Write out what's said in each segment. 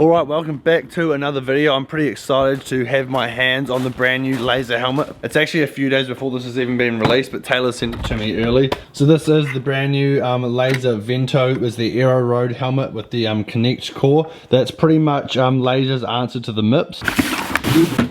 Alright, welcome back to another video. I'm pretty excited to have my hands on the brand new Lazer helmet. It's actually a few days before this has even been released, but Taylor sent it to me early. So this is the brand new Lazer VENTO. It's the Aero road helmet with the Connect core. That's pretty much Lazer's answer to the MIPS.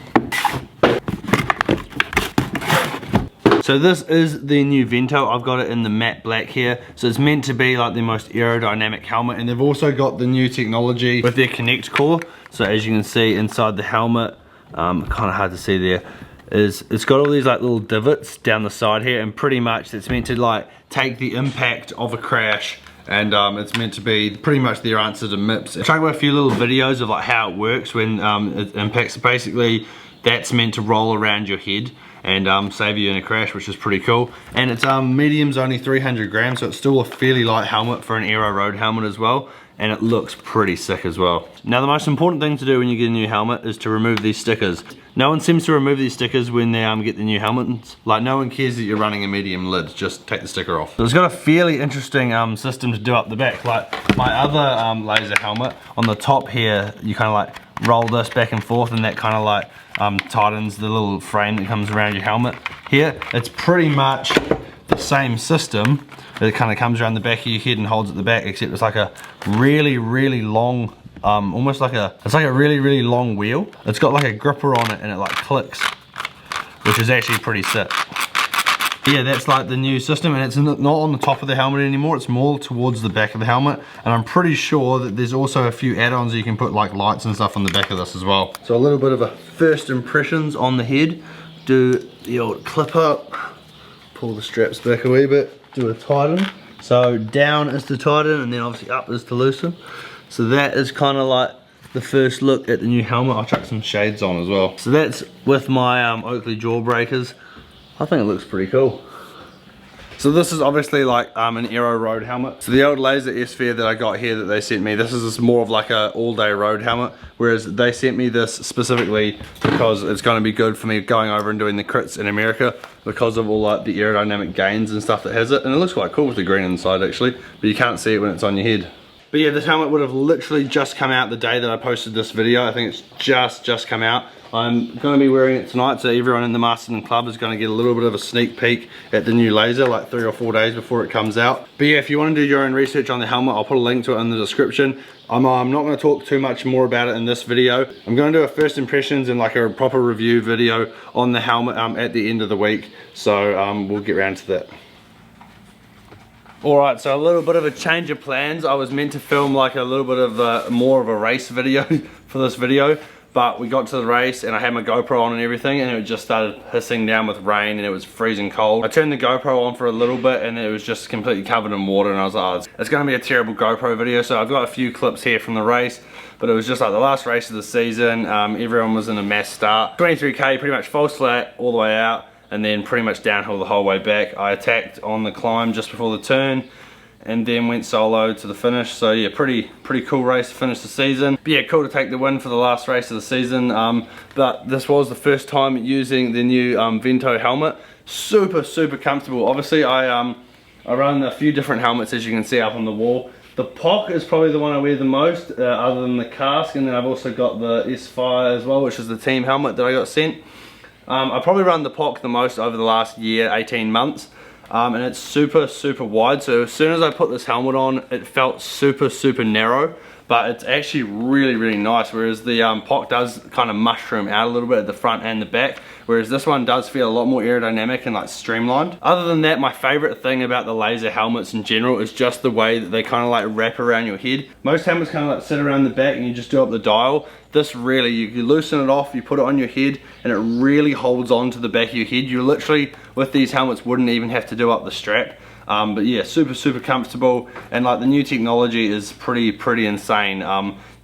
So this is the new VENTO. I've got it in the matte black here. So it's meant to be like the most aerodynamic helmet, and they've also got the new technology with their Connect core. So as you can see inside the helmet, kind of hard to see there, is it's got all these like little divots down the side here, and pretty much it's meant to like take the impact of a crash, and it's meant to be pretty much their answer to MIPS. I tried with a few little videos of like how it works when it impacts. Basically that's meant to roll around your head and save you in a crash, which is pretty cool. And it's medium's only 300 grams, so it's still a fairly light helmet for an Aero road helmet as well, and it looks pretty sick as well. Now the most important thing to do when you get a new helmet is to remove these stickers. No one seems to remove these stickers when they get the new helmets. Like, no one cares that you're running a medium lid, just take the sticker off. So it's got a fairly interesting system to do up the back. Like my other Lazer helmet, on the top here, you kind of like roll this back and forth, and that kind of like tightens the little frame that comes around your helmet. Here, it's pretty much the same system. It kind of comes around the back of your head and holds at the back, except it's like a really, really long, almost like it's like a really, really long wheel. It's got like a gripper on it, and it like clicks, which is actually pretty sick. Yeah, that's like the new system, and it's not on the top of the helmet anymore. It's more towards the back of the helmet, and I'm pretty sure that there's also a few add-ons you can put, like lights and stuff on the back of this as well. So a little bit of a first impressions on the head. Do the old clip up, pull the straps back a wee bit, do a tighten. So down is to tighten, and then obviously up is to loosen. So that is kind of like the first look at the new helmet. I'll chuck some shades on as well. So that's with my Oakley jawbreakers. I think it looks pretty cool. So this is obviously like an Aero road helmet. So the old Lazer S-Sphere that I got here that they sent me, this is more of like a all-day road helmet, whereas they sent me this specifically because it's going to be good for me going over and doing the crits in America, because of all like the aerodynamic gains and stuff that has it. And it looks quite cool with the green inside actually, but you can't see it when it's on your head. But yeah, this helmet would have literally just come out the day that I posted this video. I think it's just come out. I'm going to be wearing it tonight, so everyone in the Masterton Club is going to get a little bit of a sneak peek at the new Lazer, like 3 or 4 days before it comes out. But yeah, if you want to do your own research on the helmet, I'll put a link to it in the description. I'm not going to talk too much more about it in this video. I'm going to do a first impressions and like a proper review video on the helmet at the end of the week. So we'll get around to that. Alright, so a little bit of a change of plans. I was meant to film like a little bit of more of a race video for this video, but we got to the race and I had my GoPro on and everything, and it just started hissing down with rain and it was freezing cold. I turned the GoPro on for a little bit and it was just completely covered in water, and I was like, oh, it's going to be a terrible GoPro video. So I've got a few clips here from the race, but it was just like the last race of the season. Everyone was in a mass start. 23k, pretty much false flat all the way out, and then pretty much downhill the whole way back. I attacked on the climb just before the turn, and then went solo to the finish. So yeah, pretty cool race to finish the season. But yeah, cool to take the win for the last race of the season. But this was the first time using the new VENTO helmet. Super comfortable. Obviously I run a few different helmets, as you can see up on the wall. The POC is probably the one I wear the most, other than the cask, and then I've also got the S-Fire as well, which is the team helmet that I got sent. I probably run the POC the most over the last year, 18 months. And it's super wide, so as soon as I put this helmet on, it felt super narrow, but it's actually really nice, whereas the POC does kind of mushroom out a little bit at the front and the back, whereas this one does feel a lot more aerodynamic and like streamlined. Other than that, my favorite thing about the Lazer helmets in general is just the way that they kind of like wrap around your head. Most helmets kind of like sit around the back and you just do up the dial. This really, you loosen it off, you put it on your head, and it really holds on to the back of your head. You literally, with these helmets, wouldn't even have to do up the strap. But yeah, super comfortable, and like the new technology is pretty insane.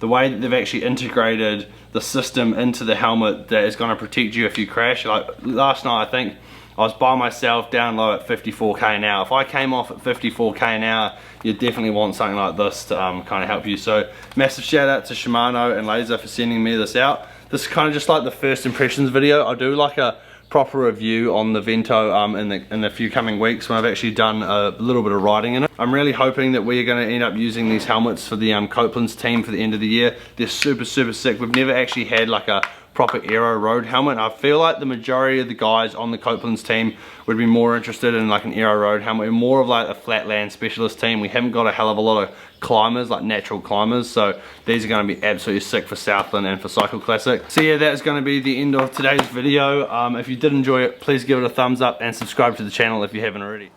The way that they've actually integrated the system into the helmet that is going to protect you if you crash. Like last night, I think I was by myself down low at 54k an hour. If I came off at 54k an hour, you definitely want something like this to kind of help you. So massive shout out to Shimano and Lazer for sending me this out. This is kind of just like the first impressions video. I'll do like a proper review on the Vento in the few coming weeks when I've actually done a little bit of riding in it. I'm really hoping that we're going to end up using these helmets for the Couplands team for the end of the year. They're super sick. We've never actually had like a proper Aero road helmet. I feel like the majority of the guys on the Couplands team would be more interested in like an Aero road helmet. We're more of like a flatland specialist team. We haven't got a hell of a lot of climbers, like natural climbers, so these are going to be absolutely sick for Southland and for Cycle Classic. So yeah, that's going to be the end of today's video. If you did enjoy it, please give it a thumbs up and subscribe to the channel if you haven't already.